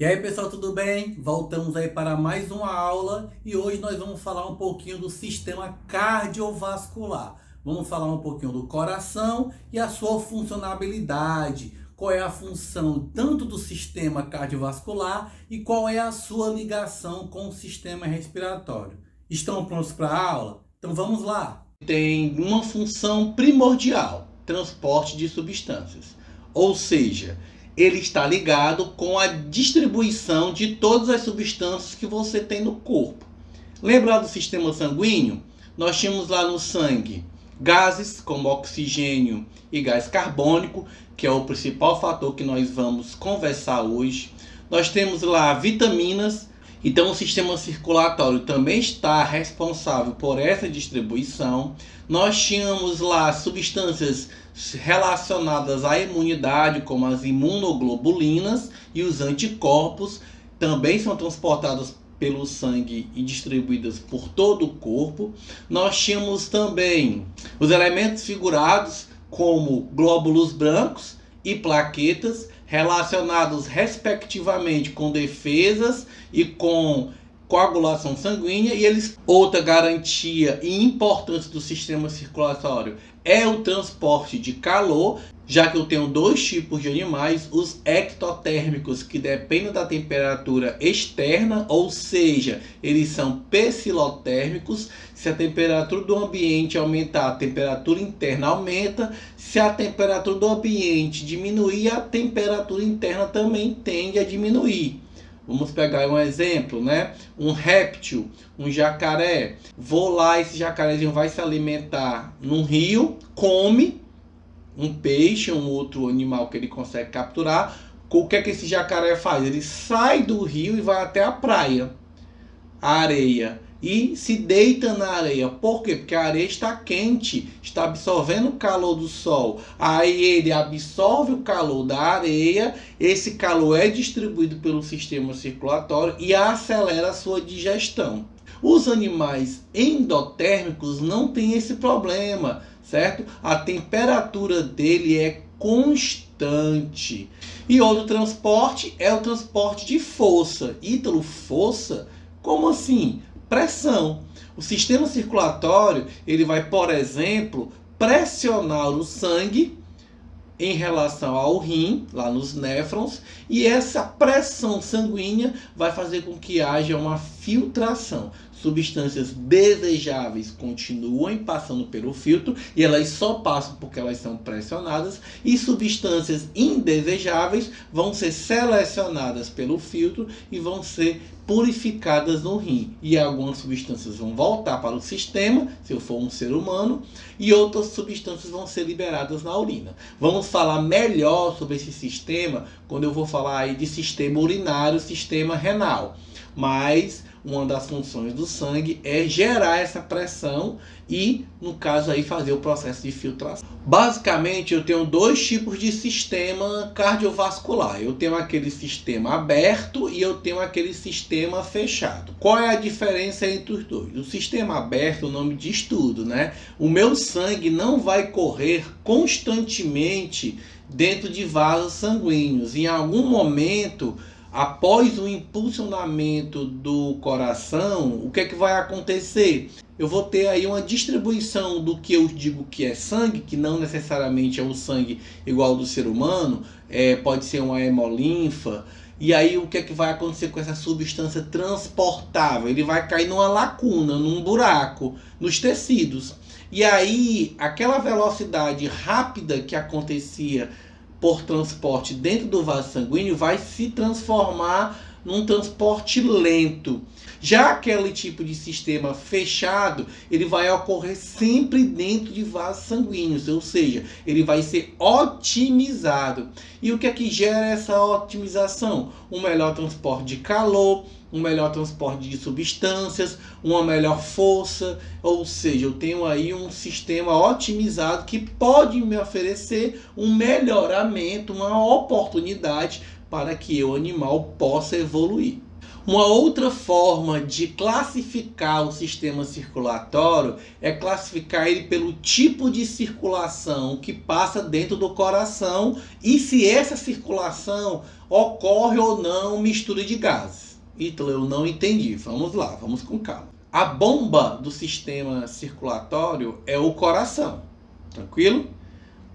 E aí pessoal, tudo bem? Voltamos aí para mais uma aula e hoje nós vamos falar um pouquinho do sistema cardiovascular. Vamos falar um pouquinho do coração e a sua funcionalidade. Qual é a função tanto do sistema cardiovascular e qual é a sua ligação com o sistema respiratório. Estão prontos para a aula? Então vamos lá! Tem uma função primordial: transporte de substâncias. Ou seja, ele está ligado com a distribuição de todas as substâncias que você tem no corpo. Lembra do sistema sanguíneo? Nós tínhamos lá no sangue gases como oxigênio e gás carbônico, que é o principal fator que nós vamos conversar hoje. Nós temos lá vitaminas. Então o sistema circulatório também está responsável por essa distribuição. Nós tínhamos lá substâncias relacionadas à imunidade, como as imunoglobulinas e os anticorpos, também são transportados pelo sangue e distribuídas por todo o corpo. Nós tínhamos também os elementos figurados, como glóbulos brancos e plaquetas, relacionados respectivamente com defesas e com coagulação sanguínea, e eles, outra garantia e importância do sistema circulatório é o transporte de calor, já que eu tenho dois tipos de animais: os ectotérmicos, que dependem da temperatura externa, ou seja, eles são pecilotérmicos. Se a temperatura do ambiente aumentar, a temperatura interna aumenta. Se a temperatura do ambiente diminuir, a temperatura interna também tende a diminuir. Vamos pegar um exemplo, né? Um réptil, um jacaré. Vou lá, esse jacarezinho vai se alimentar num rio, come um peixe, um outro animal que ele consegue capturar. O que é que esse jacaré faz? Ele sai do rio e vai até a praia, a areia, e se deita na areia. Por quê? Porque a areia está quente, está absorvendo o calor do sol. Aí ele absorve o calor da areia, esse calor é distribuído pelo sistema circulatório e acelera a sua digestão. Os animais endotérmicos não têm esse problema, certo? A temperatura dele é constante. E outro transporte é o transporte de força. Ítalo, força? Como assim? Pressão. O sistema circulatório, ele vai, por exemplo, pressionar o sangue em relação ao rim, lá nos néfrons, e essa pressão sanguínea vai fazer com que haja uma filtração. Substâncias desejáveis continuam passando pelo filtro e elas só passam porque elas são pressionadas, e substâncias indesejáveis vão ser selecionadas pelo filtro e vão ser purificadas no rim. E algumas substâncias vão voltar para o sistema, se eu for um ser humano, e outras substâncias vão ser liberadas na urina. Vamos falar melhor sobre esse sistema quando eu vou falar aí de sistema urinário, sistema renal. Mas uma das funções do sangue é gerar essa pressão e, no caso aí, fazer o processo de filtração. Basicamente, eu tenho dois tipos de sistema cardiovascular. Eu tenho aquele sistema aberto e eu tenho aquele sistema fechado. Qual é a diferença entre os dois? O sistema aberto, o nome diz tudo, né? O meu sangue não vai correr constantemente dentro de vasos sanguíneos. Em algum momento, após o impulsionamento do coração, o que é que vai acontecer? Eu vou ter aí uma distribuição do que eu digo que é sangue, que não necessariamente é um sangue igual ao do ser humano, pode ser uma hemolinfa. E aí o que é que vai acontecer com essa substância transportável? Ele vai cair numa lacuna, num buraco, nos tecidos. E aí aquela velocidade rápida que acontecia por transporte dentro do vaso sanguíneo vai se transformar num transporte lento. Já aquele tipo de sistema fechado, ele vai ocorrer sempre dentro de vasos sanguíneos, ou seja, ele vai ser otimizado. E o que é que gera essa otimização? Um melhor transporte de calor, um melhor transporte de substâncias, uma melhor força, ou seja, eu tenho aí um sistema otimizado que pode me oferecer um melhoramento, uma oportunidade para que o animal possa evoluir. Uma outra forma de classificar o sistema circulatório é classificar ele pelo tipo de circulação que passa dentro do coração e se essa circulação ocorre ou não mistura de gases. Ítalo, eu não entendi. Vamos lá, vamos com calma. A bomba do sistema circulatório é o coração, tranquilo?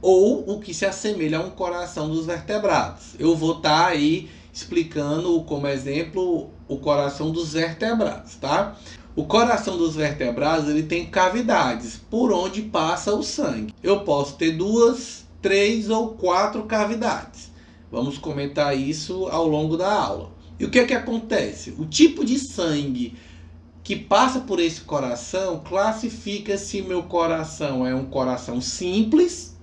Ou o que se assemelha a um coração dos vertebrados. Eu vou estar aí explicando como exemplo o coração dos vertebrados, tá? O coração dos vertebrados ele tem cavidades por onde passa o sangue. Eu posso ter 2, 3 ou 4 cavidades. Vamos comentar isso ao longo da aula. E o que é que acontece? O tipo de sangue que passa por esse coração classifica se meu coração é um coração simples,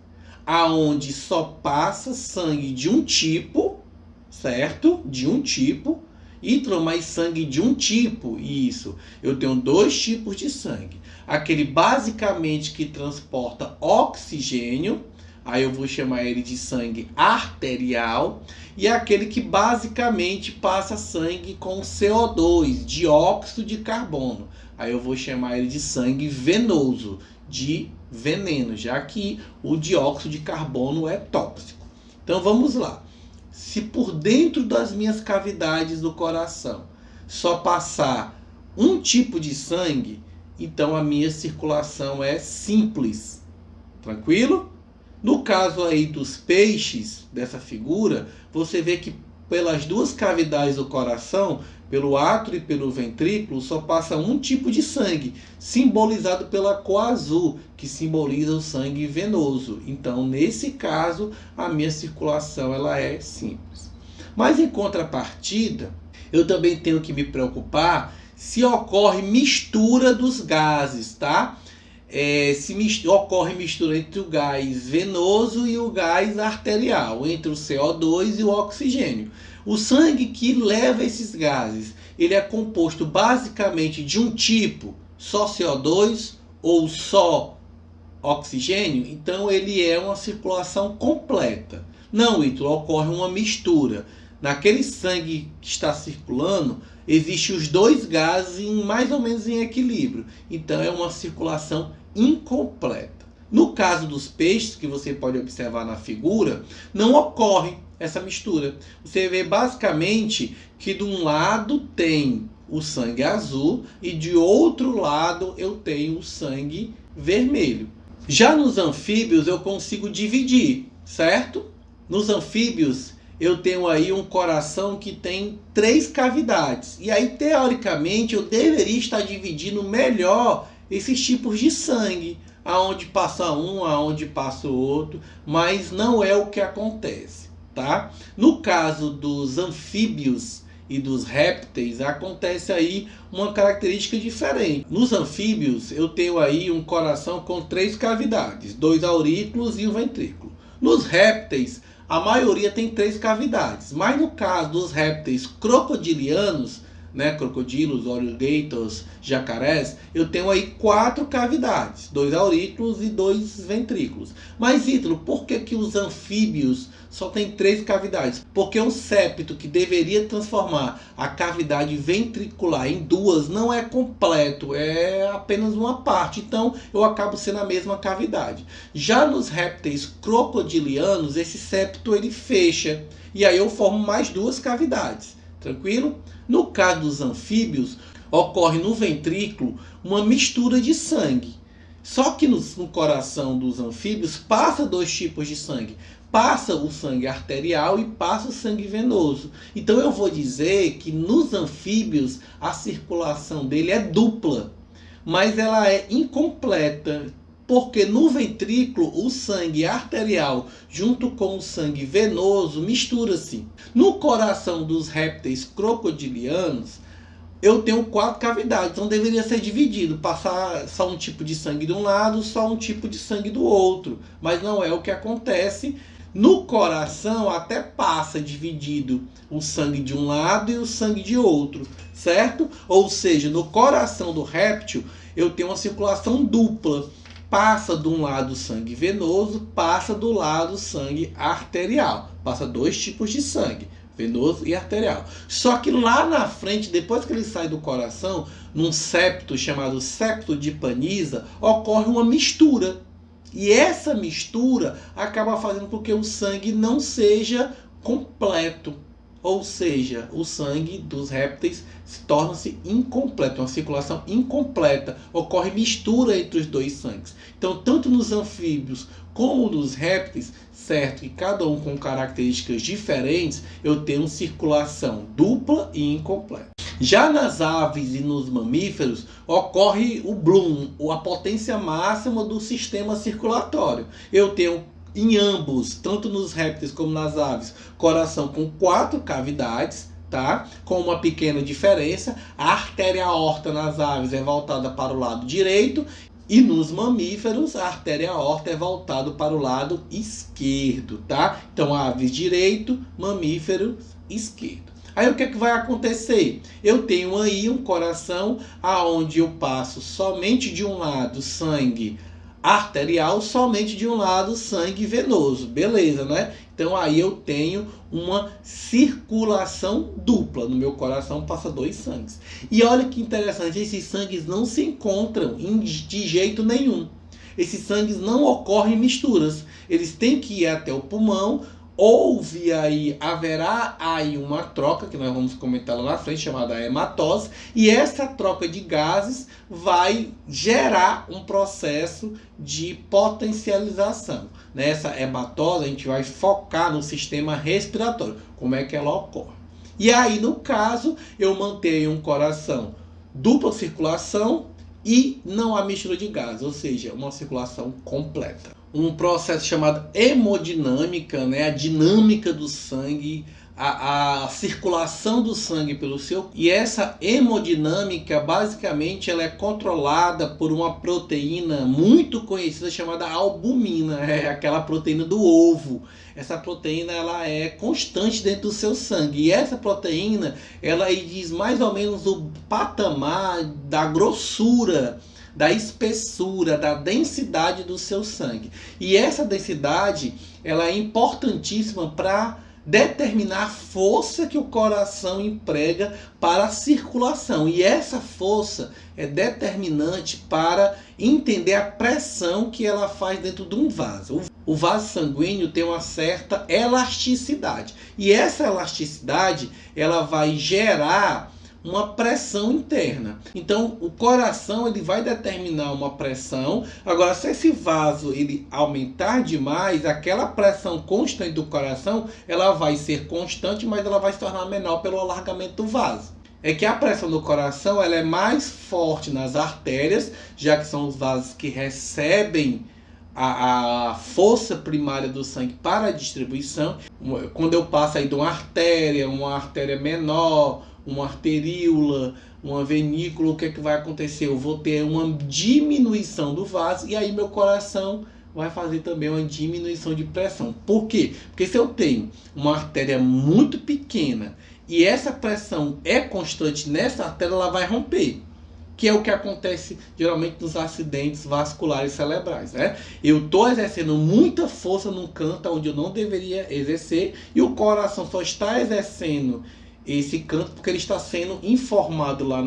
aonde só passa sangue de um tipo, certo? De um tipo. Ítalo, mas sangue de um tipo? Isso. Eu tenho 2 tipos de sangue. Aquele basicamente que transporta oxigênio, aí eu vou chamar ele de sangue arterial, e aquele que basicamente passa sangue com CO2, dióxido de carbono. Aí eu vou chamar ele de sangue venoso, de veneno, já que o dióxido de carbono é tóxico. Então vamos lá. Se por dentro das minhas cavidades do coração só passar um tipo de sangue, então a minha circulação é simples. Tranquilo? No caso aí dos peixes, dessa figura, você vê que pelas 2 cavidades do coração, pelo átrio e pelo ventrículo, só passa um tipo de sangue, simbolizado pela cor azul, que simboliza o sangue venoso. Então, nesse caso, a minha circulação ela é simples. Mas em contrapartida, eu também tenho que me preocupar se ocorre mistura dos gases, tá? Ocorre mistura entre o gás venoso e o gás arterial, entre o CO2 e o oxigênio. O sangue que leva esses gases, ele é composto basicamente de um tipo, só CO2 ou só oxigênio, então ele é uma circulação completa. Não, Ítalo, ocorre uma mistura. Naquele sangue que está circulando, existem os 2 gases mais ou menos em equilíbrio. Então é uma circulação incompleta. No caso dos peixes, que você pode observar na figura, não ocorre essa mistura. Você vê basicamente que de um lado tem o sangue azul e de outro lado eu tenho o sangue vermelho. Já nos anfíbios eu consigo dividir, certo? Nos anfíbios eu tenho aí um coração que tem 3 cavidades. E aí, teoricamente, eu deveria estar dividindo melhor esses tipos de sangue. Aonde passa um, aonde passa o outro. Mas não é o que acontece, tá? No caso dos anfíbios e dos répteis, acontece aí uma característica diferente. Nos anfíbios, eu tenho aí um coração com 3 cavidades. 2 aurículos e um ventrículo. Nos répteis, a maioria tem 3 cavidades, mas no caso dos répteis crocodilianos, né, crocodilos, alligators, jacarés, eu tenho aí 4 cavidades, 2 aurículos e 2 ventrículos. Mas, Ítalo, por que os anfíbios só tem 3 cavidades? Porque o septo que deveria transformar a cavidade ventricular em 2 não é completo, é apenas uma parte, então eu acabo sendo a mesma cavidade. Já nos répteis crocodilianos, esse septo ele fecha, e aí eu formo mais 2 cavidades, tranquilo? No caso dos anfíbios, ocorre no ventrículo uma mistura de sangue. Só que no coração dos anfíbios passa 2 tipos de sangue. Passa o sangue arterial e passa o sangue venoso. Então eu vou dizer que nos anfíbios a circulação dele é dupla, mas ela é incompleta. Porque no ventrículo o sangue arterial junto com o sangue venoso mistura-se. No coração dos répteis crocodilianos eu tenho 4 cavidades, então deveria ser dividido, passar só um tipo de sangue de um lado, só um tipo de sangue do outro. Mas não é o que acontece. No coração até passa dividido o sangue de um lado e o sangue de outro, certo? Ou seja, no coração do réptil eu tenho uma circulação dupla. Passa de um lado sangue venoso, passa do lado sangue arterial. Passa 2 tipos de sangue, venoso e arterial. Só que lá na frente, depois que ele sai do coração, num septo chamado septo de Paniza, ocorre uma mistura. E essa mistura acaba fazendo com que o sangue não seja completo. Ou seja, o sangue dos répteis torna-se incompleto, uma circulação incompleta. Ocorre mistura entre os dois sangues. Então, tanto nos anfíbios como nos répteis, certo que cada um com características diferentes, eu tenho circulação dupla e incompleta. Já nas aves e nos mamíferos, ocorre o bloom, a potência máxima do sistema circulatório. Eu tenho em ambos, tanto nos répteis como nas aves, coração com 4 cavidades, tá? Com uma pequena diferença. A artéria aorta nas aves é voltada para o lado direito e nos mamíferos a artéria aorta é voltada para o lado esquerdo, tá? Então aves direito, mamíferos esquerdo. Aí o que é que vai acontecer? Eu tenho aí um coração aonde eu passo somente de um lado sangue arterial, somente de um lado sangue venoso. Beleza, né? Então aí eu tenho uma circulação dupla. No meu coração passa 2 sangues. E olha que interessante, esses sangues não se encontram de jeito nenhum. Esses sangues não ocorrem misturas. Eles têm que ir até o pulmão. Haverá aí uma troca, que nós vamos comentar lá na frente, chamada hematose, e essa troca de gases vai gerar um processo de potencialização. Nessa hematose a gente vai focar no sistema respiratório, como é que ela ocorre. E aí, no caso, eu mantenho um coração dupla circulação e não há mistura de gases, ou seja, uma circulação completa. Um processo chamado hemodinâmica, né? A dinâmica do sangue, a circulação do sangue pelo seu... E essa hemodinâmica, basicamente, ela é controlada por uma proteína muito conhecida chamada albumina, é aquela proteína do ovo. Essa proteína ela é constante dentro do seu sangue. E essa proteína, ela diz mais ou menos o patamar da grossura, da espessura, da densidade do seu sangue. E essa densidade, ela é importantíssima para determinar a força que o coração emprega para a circulação. E essa força é determinante para entender a pressão que ela faz dentro de um vaso. O vaso sanguíneo tem uma certa elasticidade. E essa elasticidade, ela vai gerar uma pressão interna. Então, o coração ele vai determinar uma pressão. Agora, se esse vaso ele aumentar demais, aquela pressão constante do coração, ela vai ser constante, mas ela vai se tornar menor pelo alargamento do vaso. É que a pressão do coração ela é mais forte nas artérias, já que são os vasos que recebem a força primária do sangue para a distribuição. Quando eu passo aí de uma artéria menor, uma arteríola, uma venícula, o que é que vai acontecer? Eu vou ter uma diminuição do vaso e aí meu coração vai fazer também uma diminuição de pressão. Por quê? Porque se eu tenho uma artéria muito pequena e essa pressão é constante nessa artéria, ela vai romper. Que é o que acontece geralmente nos acidentes vasculares cerebrais, né? Eu estou exercendo muita força num canto onde eu não deveria exercer e o coração só está exercendo esse canto porque ele está sendo informado lá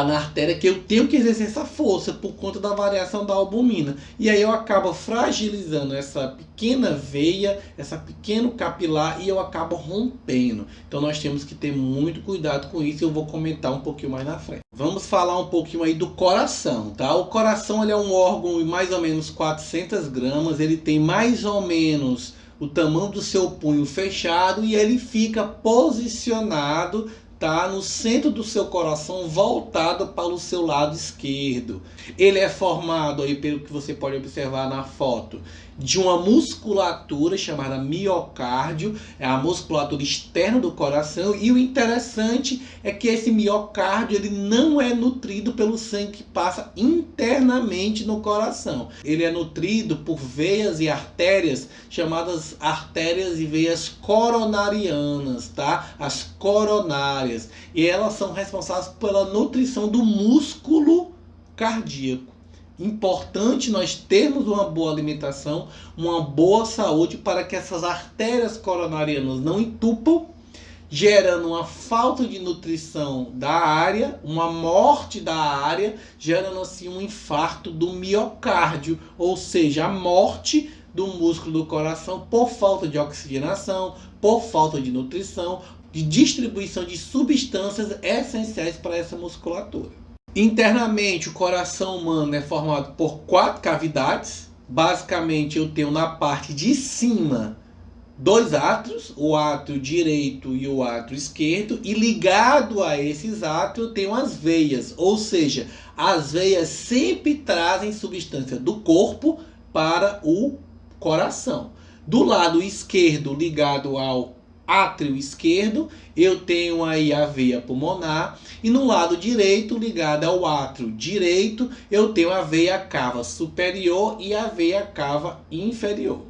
na artéria que eu tenho que exercer essa força por conta da variação da albumina. E aí eu acabo fragilizando essa pequena veia, essa pequeno capilar e eu acabo rompendo. Então nós temos que ter muito cuidado com isso e eu vou comentar um pouquinho mais na frente. Vamos falar um pouquinho aí do coração, tá? O coração ele é um órgão de mais ou menos 400 gramas, ele tem mais ou menos o tamanho do seu punho fechado e ele fica posicionado, tá, no centro do seu coração, voltado para o seu lado esquerdo. Ele é formado, aí, pelo que você pode observar na foto, de uma musculatura chamada miocárdio, é a musculatura externa do coração, e o interessante é que esse miocárdio ele não é nutrido pelo sangue que passa internamente no coração. Ele é nutrido por veias e artérias chamadas artérias e veias coronarianas, tá? As coronárias. E elas são responsáveis pela nutrição do músculo cardíaco. Importante nós termos uma boa alimentação, uma boa saúde para que essas artérias coronarianas não entupam, gerando uma falta de nutrição da área, uma morte da área, gerando assim um infarto do miocárdio, ou seja, a morte do músculo do coração por falta de oxigenação, por falta de nutrição, de distribuição de substâncias essenciais para essa musculatura. Internamente, o coração humano é formado por 4 cavidades. Basicamente, eu tenho na parte de cima 2 átrios, o átrio direito e o átrio esquerdo, e ligado a esses átrios eu tenho as veias, ou seja, as veias sempre trazem substância do corpo para o coração. Do lado esquerdo, ligado ao átrio esquerdo, eu tenho aí a veia pulmonar, e no lado direito, ligado ao átrio direito, eu tenho a veia cava superior e a veia cava inferior.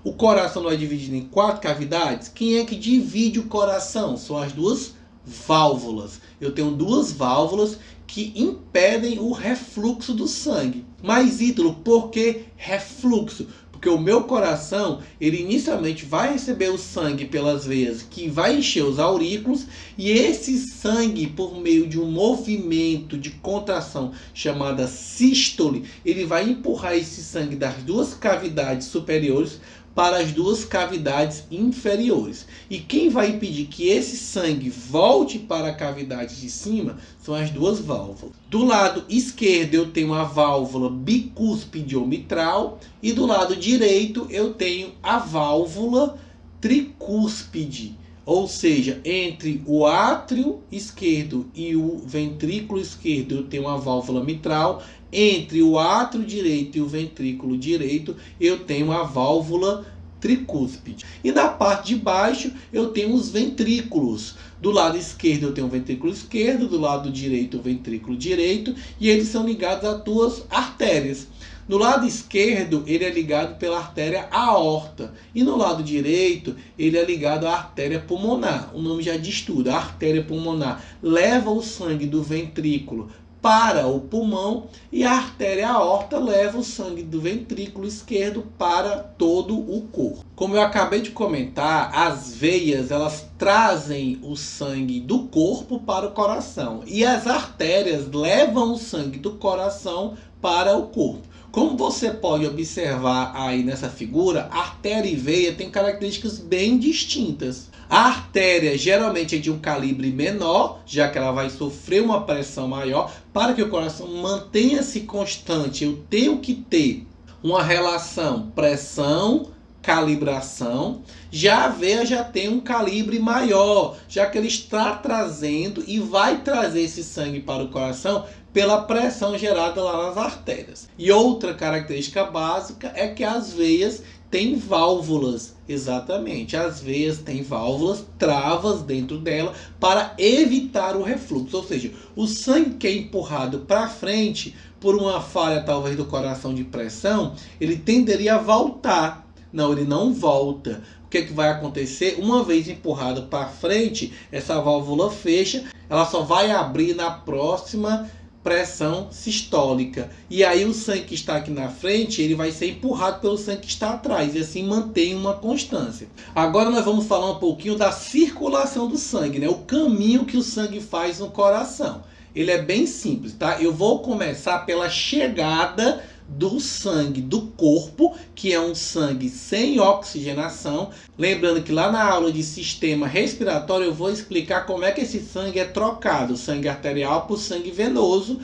O coração não é dividido em 4 cavidades? Quem é que divide o coração? São as 2 válvulas. Eu tenho 2 válvulas que impedem o refluxo do sangue. Mas, Ítalo, por que refluxo? Porque o meu coração, ele inicialmente vai receber o sangue pelas veias, que vai encher os aurículos, e esse sangue, por meio de um movimento de contração chamada sístole, ele vai empurrar esse sangue das 2 cavidades superiores para as 2 cavidades inferiores. E quem vai impedir que esse sangue volte para a cavidade de cima são as 2 válvulas. Do lado esquerdo eu tenho a válvula bicúspide ou mitral, e do lado direito eu tenho a válvula tricúspide. Ou seja, entre o átrio esquerdo e o ventrículo esquerdo eu tenho a válvula mitral. Entre o átrio direito e o ventrículo direito eu tenho a válvula tricúspide. E na parte de baixo eu tenho os ventrículos. Do lado esquerdo eu tenho o ventrículo esquerdo, do lado direito o ventrículo direito, e eles são ligados a 2 artérias. No lado esquerdo, ele é ligado pela artéria aorta. E no lado direito, ele é ligado à artéria pulmonar. O nome já diz tudo. A artéria pulmonar leva o sangue do ventrículo para o pulmão, e a artéria aorta leva o sangue do ventrículo esquerdo para todo o corpo. Como eu acabei de comentar, as veias elas trazem o sangue do corpo para o coração, e as artérias levam o sangue do coração para o corpo. Como você pode observar aí nessa figura, artéria e veia têm características bem distintas. A artéria geralmente é de um calibre menor, já que ela vai sofrer uma pressão maior. Para que o coração mantenha-se constante, eu tenho que ter uma relação pressão-calibração. Já a veia já tem um calibre maior, já que ele está trazendo e vai trazer esse sangue para o coração pela pressão gerada lá nas artérias. E outra característica básica é que as veias têm válvulas. Exatamente, as veias têm válvulas, travas dentro dela para evitar o refluxo. Ou seja, o sangue que é empurrado para frente por uma falha talvez do coração de pressão, ele tenderia a voltar. Não, ele não volta. O que é que vai acontecer? Uma vez empurrado para frente, essa válvula fecha, ela só vai abrir na próxima pressão sistólica. E aí o sangue que está aqui na frente, ele vai ser empurrado pelo sangue que está atrás, e assim mantém uma constância. Agora nós vamos falar um pouquinho da circulação do sangue, né? O caminho que o sangue faz no coração. Ele é bem simples, tá? Eu vou começar pela chegada do sangue do corpo, que é um sangue sem oxigenação. Lembrando que lá na aula de sistema respiratório eu vou explicar como é que esse sangue é trocado, sangue arterial por sangue venoso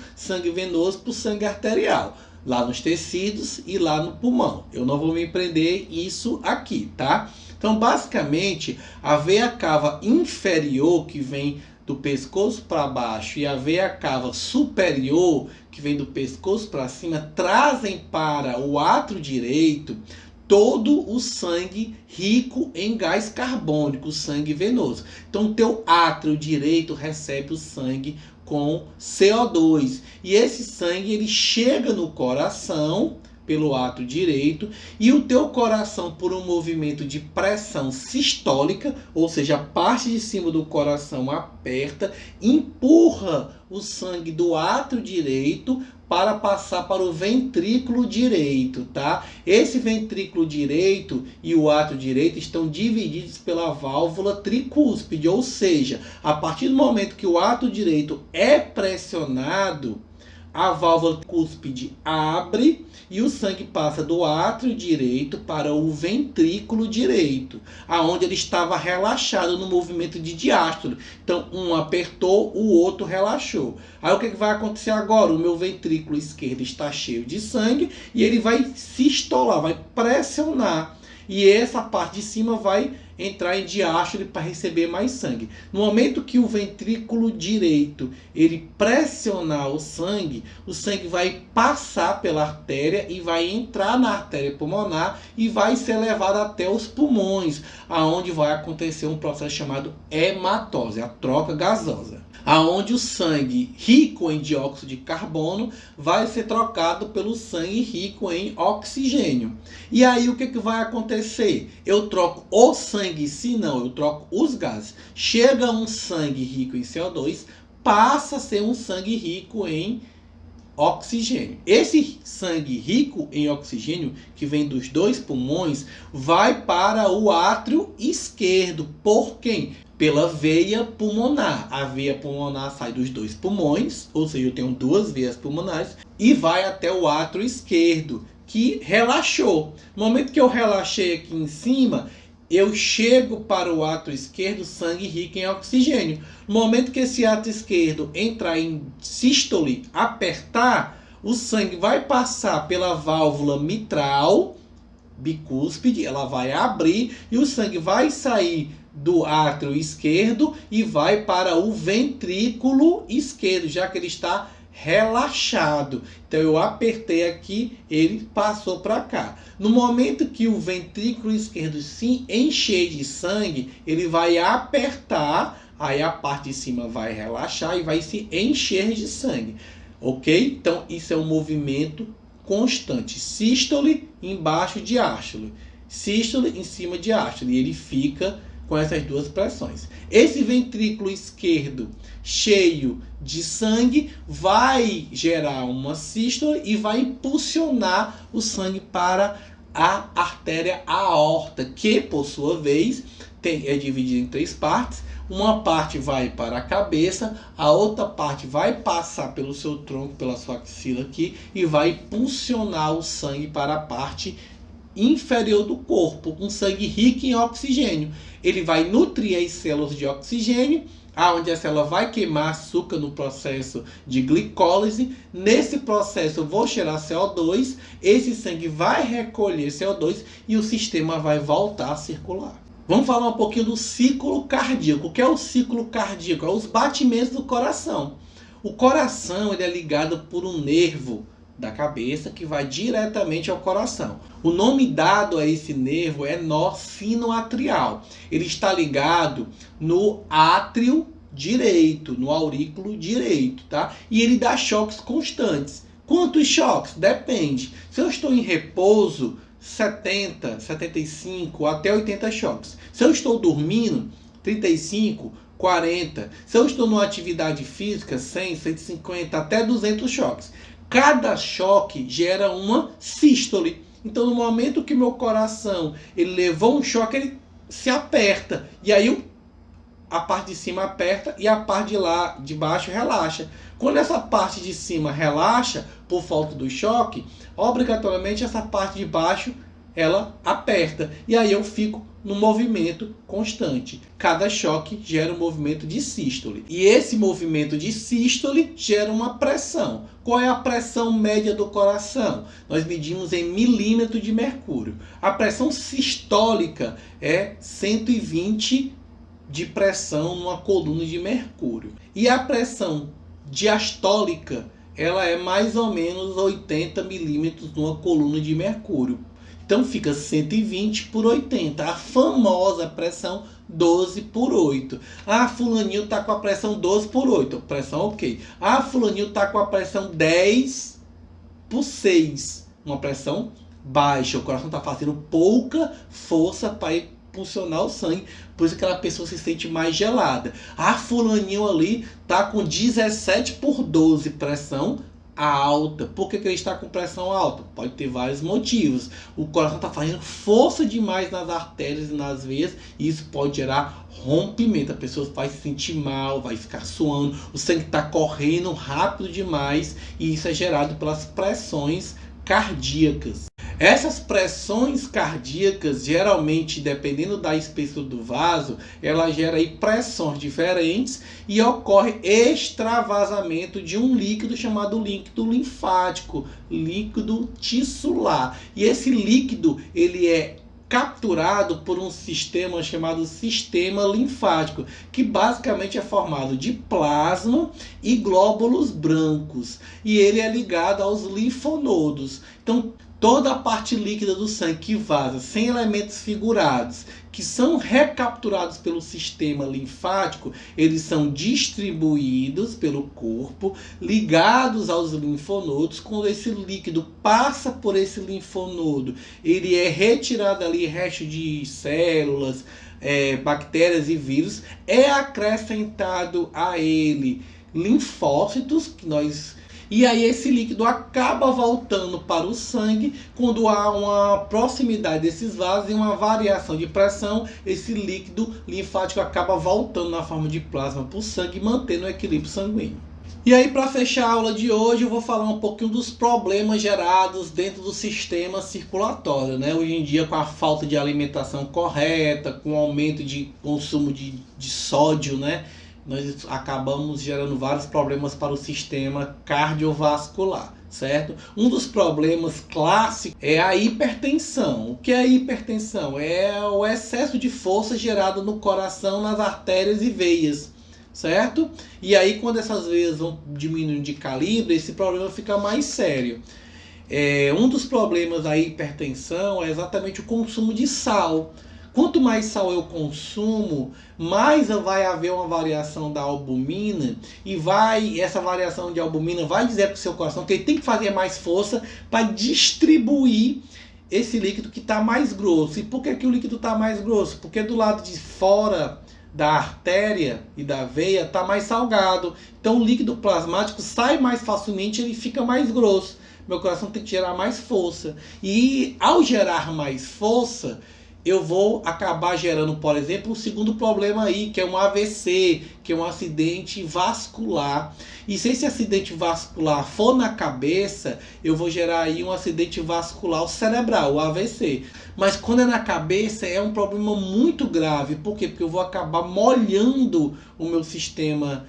por sangue arterial, lá nos tecidos e lá no pulmão. Eu não vou me prender isso aqui, tá? Então, basicamente, a veia cava inferior, que vem do pescoço para baixo, e a veia cava superior, que vem do pescoço para cima, trazem para o átrio direito todo o sangue rico em gás carbônico, o sangue venoso. Então, o teu átrio direito recebe o sangue com CO2. E esse sangue ele chega no coração pelo átrio direito, e o teu coração, por um movimento de pressão sistólica, ou seja, a parte de cima do coração aperta, empurra o sangue do átrio direito para passar para o ventrículo direito, tá? Esse ventrículo direito e o átrio direito estão divididos pela válvula tricúspide, ou seja, a partir do momento que o átrio direito é pressionado, a válvula cúspide abre e o sangue passa do átrio direito para o ventrículo direito, aonde ele estava relaxado no movimento de diástole. Então, um apertou, o outro relaxou. Aí o que vai acontecer agora? O meu ventrículo esquerdo está cheio de sangue e ele vai sistolar, vai pressionar. E essa parte de cima vai entrar em diástole para receber mais sangue. No momento que o ventrículo direito ele pressionar o sangue vai passar pela artéria e vai entrar na artéria pulmonar e vai ser levado até os pulmões, aonde vai acontecer um processo chamado hematose, a troca gasosa, aonde o sangue rico em dióxido de carbono vai ser trocado pelo sangue rico em oxigênio. E aí o que vai acontecer? Eu troco o sangue, se não, eu troco os gases. Chega um sangue rico em CO2, passa a ser um sangue rico em oxigênio. Esse sangue rico em oxigênio, que vem dos dois pulmões, vai para o átrio esquerdo. Por quem? Pela veia pulmonar. A veia pulmonar sai dos dois pulmões, ou seja, eu tenho duas veias pulmonares, e vai até o átrio esquerdo, que relaxou. No momento que eu relaxei aqui em cima, eu chego para o átrio esquerdo, sangue rico em oxigênio. No momento que esse átrio esquerdo entrar em sístole, apertar, o sangue vai passar pela válvula mitral, bicúspide, ela vai abrir e o sangue vai sair do átrio esquerdo e vai para o ventrículo esquerdo, já que ele está relaxado. Então eu apertei aqui, ele passou para cá. No momento que o ventrículo esquerdo se encher de sangue, ele vai apertar, aí a parte de cima vai relaxar e vai se encher de sangue. Ok? Então isso é um movimento constante. Sístole embaixo de diástole. Sístole em cima de diástole. E ele fica com essas duas pressões. Esse ventrículo esquerdo cheio de sangue vai gerar uma sístole e vai impulsionar o sangue para a artéria aorta, que por sua vez é dividida em três partes. Uma parte vai para a cabeça, a outra parte vai passar pelo seu tronco, pela sua axila aqui, e vai impulsionar o sangue para a parte inferior do corpo, um sangue rico em oxigênio. Ele vai nutrir as células de oxigênio, aonde a célula vai queimar açúcar no processo de glicólise. Nesse processo eu vou gerar CO2, esse sangue vai recolher CO2 e o sistema vai voltar a circular. Vamos falar um pouquinho do ciclo cardíaco. O que é o ciclo cardíaco? É os batimentos do coração. O coração ele é ligado por um nervo da cabeça que vai diretamente ao coração. O nome dado a esse nervo é nó sinoatrial. Ele está ligado no átrio direito, no aurículo direito, tá? E ele dá choques constantes. Quantos choques? Depende. Se eu estou em repouso, 70, 75 até 80 choques. Se eu estou dormindo, 35, 40. Se eu estou numa atividade física, 100, 150 até 200 choques. Cada choque gera uma sístole. Então, no momento que meu coração ele levou um choque, ele se aperta. E aí a parte de cima aperta e a parte de baixo relaxa. Quando essa parte de cima relaxa por falta do choque, obrigatoriamente essa parte de baixo ela aperta. E aí eu fico no movimento constante. Cada choque gera um movimento de sístole. E esse movimento de sístole gera uma pressão. Qual é a pressão média do coração? Nós medimos em milímetro de mercúrio. A pressão sistólica é 120 de pressão numa coluna de mercúrio. E a pressão diastólica ela é mais ou menos 80 milímetros numa coluna de mercúrio. Então fica 120 por 80. A famosa pressão 12 por 8. Ah, fulaninho está com a pressão 12 por 8. Pressão ok. Ah, fulaninho está com a pressão 10 por 6. Uma pressão baixa. O coração está fazendo pouca força para impulsionar o sangue. Por isso aquela pessoa se sente mais gelada. Ah, fulaninho ali está com 17 por 12. Pressão alta. Por que ele está com pressão alta? Pode ter vários motivos. O coração está fazendo força demais nas artérias e nas veias e isso pode gerar rompimento. A pessoa vai se sentir mal, vai ficar suando, o sangue está correndo rápido demais e isso é gerado pelas pressões cardíacas. Essas pressões cardíacas, geralmente, dependendo da espessura do vaso, ela gera aí pressões diferentes e ocorre extravasamento de um líquido chamado líquido linfático, líquido tissular. E esse líquido, ele é capturado por um sistema chamado sistema linfático, que basicamente é formado de plasma e glóbulos brancos, e ele é ligado aos linfonodos. Então, toda a parte líquida do sangue que vaza sem elementos figurados, que são recapturados pelo sistema linfático, eles são distribuídos pelo corpo, ligados aos linfonodos. Quando esse líquido passa por esse linfonodo, ele é retirado ali resto de células, bactérias e vírus, é acrescentado a ele linfócitos, que nós... E aí esse líquido acaba voltando para o sangue. Quando há uma proximidade desses vasos e uma variação de pressão, esse líquido linfático acaba voltando na forma de plasma para o sangue, mantendo o equilíbrio sanguíneo. E aí, para fechar a aula de hoje, eu vou falar um pouquinho dos problemas gerados dentro do sistema circulatório, né? Hoje em dia, com a falta de alimentação correta, com o aumento de consumo de sódio, né? Nós acabamos gerando vários problemas para o sistema cardiovascular, certo? Um dos problemas clássicos é a hipertensão. O que é a hipertensão? É o excesso de força gerado no coração, nas artérias e veias, certo? E aí, quando essas veias vão diminuindo de calibre, esse problema fica mais sério. Um dos problemas da hipertensão é exatamente o consumo de sal. Quanto mais sal eu consumo, mais vai haver uma variação da albumina e essa variação de albumina vai dizer para o seu coração que ele tem que fazer mais força para distribuir esse líquido que está mais grosso. E por que o líquido está mais grosso? Porque do lado de fora da artéria e da veia está mais salgado. Então o líquido plasmático sai mais facilmente, ele fica mais grosso. Meu coração tem que gerar mais força. E ao gerar mais força, eu vou acabar gerando, por exemplo, o segundo problema aí, que é um AVC, que é um acidente vascular. E se esse acidente vascular for na cabeça, eu vou gerar aí um acidente vascular cerebral, o AVC. Mas quando é na cabeça, é um problema muito grave. Por quê? Porque eu vou acabar molhando o meu sistema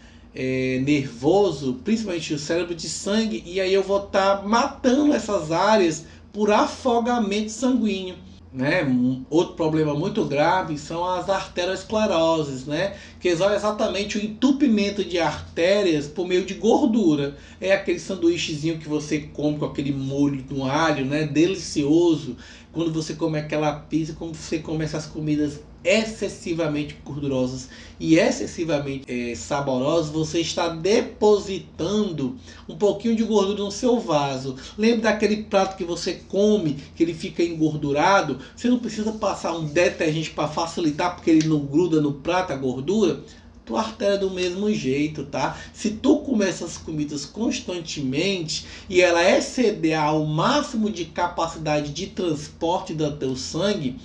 nervoso, principalmente o cérebro de sangue, e aí eu vou estar matando essas áreas por afogamento sanguíneo. Né? Outro problema muito grave são as arterioscleroses, né? Que são exatamente o entupimento de artérias por meio de gordura. É aquele sanduíchezinho que você come com aquele molho no alho, né? Delicioso. Quando você come aquela pizza, quando você come essas comidas excessivamente gordurosas e excessivamente saborosas, você está depositando um pouquinho de gordura no seu vaso. Lembra daquele prato que você come, que ele fica engordurado? Você não precisa passar um detergente para facilitar, porque ele não gruda no prato a gordura. Tua artéria é do mesmo jeito, tá? Se tu comer essas comidas constantemente e ela exceder ao máximo de capacidade de transporte do teu sangue,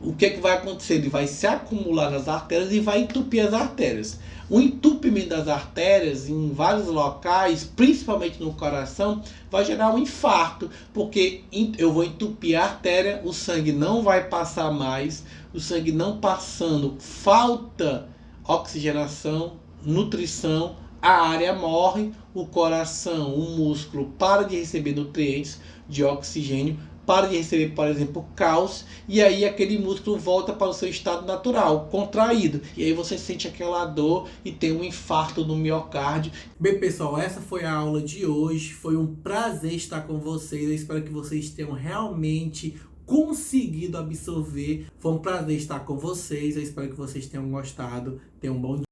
o que vai acontecer? Ele vai se acumular nas artérias e vai entupir as artérias. O entupimento das artérias em vários locais, principalmente no coração, vai gerar um infarto, porque eu vou entupir a artéria, o sangue não vai passar mais, o sangue não passando, falta oxigenação, nutrição, a área morre, o coração, o músculo para de receber nutrientes de oxigênio, para de receber, por exemplo, cálcio, e aí aquele músculo volta para o seu estado natural, contraído. E aí você sente aquela dor e tem um infarto no miocárdio. Bem, pessoal, essa foi a aula de hoje. Foi um prazer estar com vocês. Eu espero que vocês tenham realmente conseguido absorver. Foi um prazer estar com vocês. Eu espero que vocês tenham gostado. Tenham um bom dia.